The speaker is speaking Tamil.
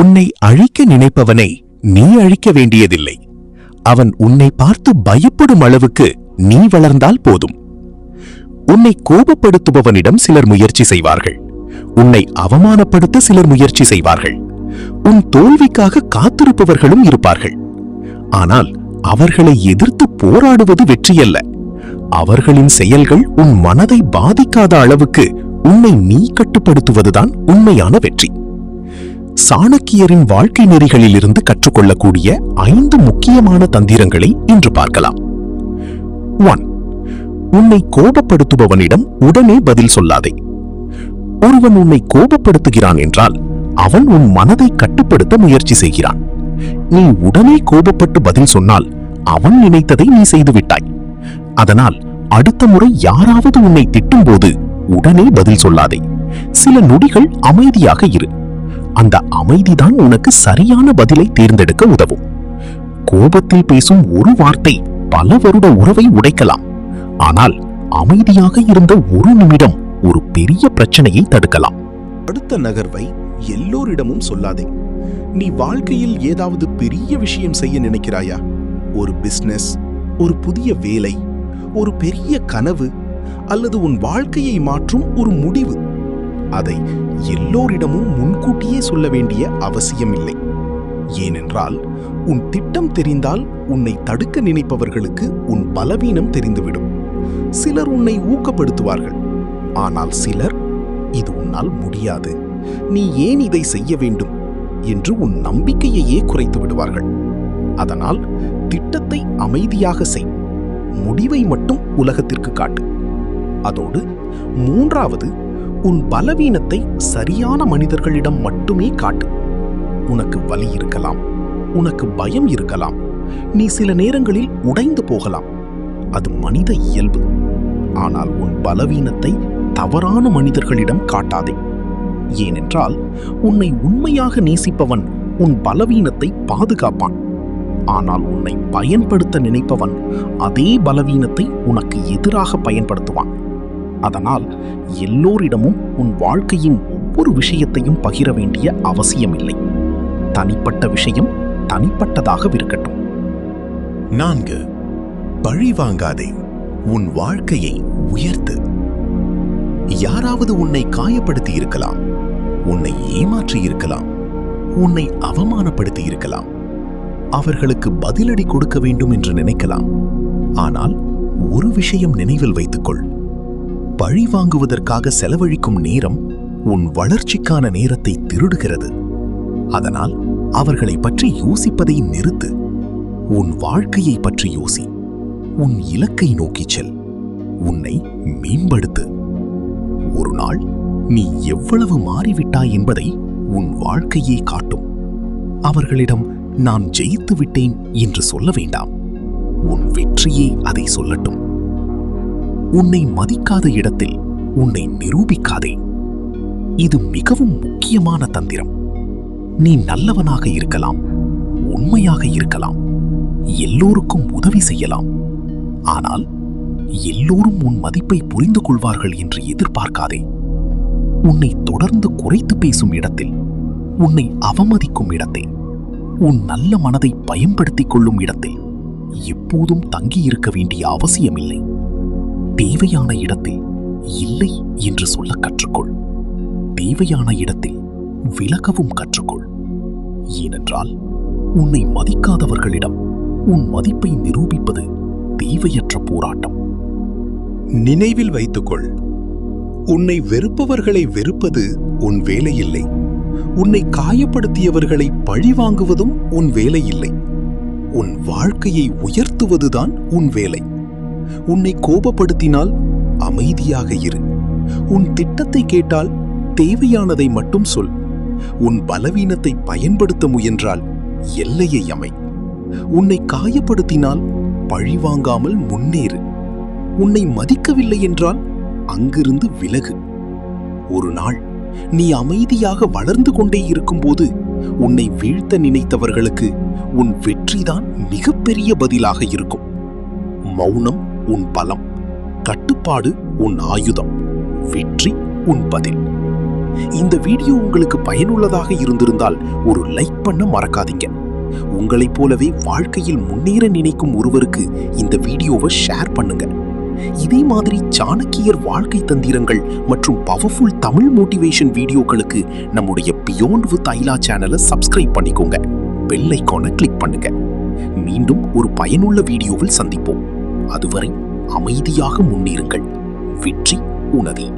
உன்னை அழிக்க நினைப்பவனை நீ அழிக்க வேண்டியதில்லை. அவன் உன்னை பார்த்து பயப்படும் அளவுக்கு நீ வளர்ந்தால் போதும். உன்னை கோபப்படுத்துபவனிடம் சிலர் முயற்சி செய்வார்கள். உன்னை அவமானப்படுத்த சிலர் முயற்சி செய்வார்கள். உன் தோல்விக்காக காத்திருப்பவர்களும் இருப்பார்கள். ஆனால் அவர்களை எதிர்த்து போராடுவது வெற்றியல்ல. அவர்களின் செயல்கள் உன் மனதை பாதிக்காத அளவுக்கு உன்னை நீ கட்டுப்படுத்துவதுதான் உண்மையான வெற்றி. சாணக்கியரின் வாழ்க்கை நெறிகளிலிருந்து கற்றுக்கொள்ளக்கூடிய 5 முக்கியமான தந்திரங்களை இன்று பார்க்கலாம். 1. உன்னை கோபப்படுத்துபவனிடம் உடனே பதில் சொல்லாதே. ஒருவன் உன்னை கோபப்படுத்துகிறான் என்றால் அவன் உன் மனதை கட்டுப்படுத்த முயற்சி செய்கிறான். நீ உடனே கோபப்பட்டு பதில் சொன்னால் அவன் நினைத்ததை நீ செய்துவிட்டாய். அதனால் அடுத்த முறை யாராவது உன்னை திட்டும்போது உடனே பதில் சொல்லாதே. சில நொடிகள் அமைதியாக இரு. அந்த அமைதிதான் உனக்கு சரியான பதிலை தேர்ந்தெடுக்க உதவும். கோபத்தில் பேசும் ஒரு வார்த்தை பல வருட உறவை உடைக்கலாம். ஆனால் அமைதியாக இருந்த ஒரு நிமிடம் ஒரு பெரிய பிரச்சனையை தடுக்கலாம். அடுத்த நகர்வை எல்லோரிடமும் சொல்லாதே. நீ வாழ்க்கையில் ஏதாவது பெரிய விஷயம் செய்ய நினைக்கிறாயா? ஒரு பிசினஸ், ஒரு புதிய வேலை, ஒரு பெரிய கனவு, அல்லது உன் வாழ்க்கையை மாற்றும் ஒரு முடிவு. அதை எல்லோரிடமும் முன்கூட்டியே சொல்ல வேண்டிய அவசியமில்லை. ஏனென்றால் உன் திட்டம் தெரிந்தால் உன்னை தடுக்க நினைப்பவர்களுக்கு உன் பலவீனம் தெரிந்துவிடும். சிலர் உன்னை ஊக்கப்படுத்துவார்கள். ஆனால் சிலர் இது உன்னால் முடியாது, நீ ஏன் இதை செய்ய வேண்டும் என்று உன் நம்பிக்கையையே குறைத்து விடுவார்கள். அதனால் திட்டத்தை அமைதியாக செய். முடிவை மட்டும் உலகத்திற்கு காட்டு. அதோடு 3வது, உன் பலவீனத்தை சரியான மனிதர்களிடம் மட்டுமே காட்டு. உனக்கு வலி இருக்கலாம், உனக்கு பயம் இருக்கலாம், நீ சில நேரங்களில் உடைந்து போகலாம். அது மனித இயல்பு. ஆனால் உன் பலவீனத்தை தவறான மனிதர்களிடம் காட்டாதே. ஏனென்றால் உன்னை உண்மையாக நேசிப்பவன் உன் பலவீனத்தை பாதுகாப்பான். ஆனால் உன்னை பயன்படுத்த நினைப்பவன் அதே பலவீனத்தை உனக்கு எதிராக பயன்படுத்துவான். அதனால் எல்லோரிடமும் உன் வாழ்க்கையின் ஒவ்வொரு விஷயத்தையும் பகிர வேண்டிய அவசியமில்லை. தனிப்பட்ட விஷயம் தனிப்பட்டதாக இருக்கட்டும். 4. பழி வாங்காதே. உன் வாழ்க்கையை உயர்த்து. யாராவது உன்னை காயப்படுத்தி இருக்கலாம், உன்னை ஏமாற்றி இருக்கலாம், உன்னை அவமானப்படுத்தி இருக்கலாம். அவர்களுக்கு பதிலடி கொடுக்க வேண்டும் என்று நினைக்கலாம். ஆனால் ஒரு விஷயம் நினைவில் வைத்துக்கொள். பழி வாங்குவதற்காக செலவழிக்கும் நேரம் உன் வளர்ச்சிக்கான நேரத்தை திருடுகிறது. அதனால் அவர்களை பற்றி யோசிப்பதை நிறுத்து. உன் வாழ்க்கையை பற்றி யோசி. உன் இலக்கை நோக்கிச் செல். உன்னை மேம்படுத்து. ஒரு நாள் நீ எவ்வளவு மாறிவிட்டாய் என்பதை உன் வாழ்க்கையே காட்டும். அவர்களிடம் நான் ஜெயித்து விட்டேன் என்று சொல்ல வேண்டாம். உன் வெற்றியே அதை சொல்லட்டும். உன்னை மதிக்காத இடத்தில் உன்னை நிரூபிக்காதே. இது மிகவும் முக்கியமான தந்திரம். நீ நல்லவனாக இருக்கலாம், உண்மையாக இருக்கலாம், எல்லோருக்கும் உதவி செய்யலாம். ஆனால் எல்லோரும் உன் மதிப்பை புரிந்து கொள்வார்கள் என்று எதிர்பார்க்காதே. உன்னை தொடர்ந்து குறைத்து பேசும் இடத்தில், உன்னை அவமதிக்கும் இடத்தில், உன் நல்ல மனதை பயன்படுத்திக் கொள்ளும் இடத்தில் எப்போதும் தங்கியிருக்க வேண்டிய அவசியமில்லை. தேவையான இடத்தில் இல்லை என்று சொல்ல கற்றுக்கொள். தேவையான இடத்தில் விலகவும் கற்றுக்கொள். ஏனென்றால் உன்னை மதிக்காதவர்களிடம் உன் மதிப்பை நிரூபிப்பது தேவையற்ற போராட்டம். நினைவில் வைத்துக்கொள், உன்னை வெறுப்பவர்களை வெறுப்பது உன் வேலையில்லை. உன்னை காயப்படுத்தியவர்களை பழிவாங்குவதும் உன் வேலையில்லை. உன் வாழ்க்கையை உயர்த்துவதுதான் உன் வேலை. உன்னை கோபப்படுத்தினால் அமைதியாக இரு. உன் திட்டத்தை கேட்டால் தேவையானதை மட்டும் சொல். உன் பலவீனத்தை பயன்படுத்த முயன்றால் எல்லையை அமை. உன்னை காயப்படுத்தினால் பழிவாங்காமல் முன்னேறு. உன்னை மதிக்கவில்லை என்றால் அங்கிருந்து விலகு. ஒரு நாள் நீ அமைதியாக வளர்ந்து கொண்டே இருக்கும்போது உன்னை வீழ்த்த நினைத்தவர்களுக்கு உன் வெற்றிதான் மிகப்பெரிய பதிலாக இருக்கும். மௌனம் உன் பலம், கட்டுப்பாடு உன் ஆயுதம், வெற்றி உன் பதில். இந்த வீடியோ உங்களுக்கு பயனுள்ளதாக இருந்திருந்தால் ஒரு லைக் பண்ண மறக்காதீங்க. உங்களைப் போலவே வாழ்க்கையில் முன்னேற நினைக்கும் ஒருவருக்கு இந்த வீடியோவை ஷேர் பண்ணுங்க. இதே மாதிரி சாணக்கியர் வாழ்க்கை தந்திரங்கள் மற்றும் பவர்ஃபுல் தமிழ் மோட்டிவேஷன் வீடியோக்களுக்கு நம்முடைய பியாண்ட் வித் ஐலா சேனலை சப்ஸ்கிரைப் பண்ணிக்கோங்க. பெல் ஐகானை கிளிக் பண்ணுங்க. மீண்டும் ஒரு பயனுள்ள வீடியோவில் சந்திப்போம். அதுவரை அமைதியாக முன்னேறுங்கள். வெற்றி உனதே.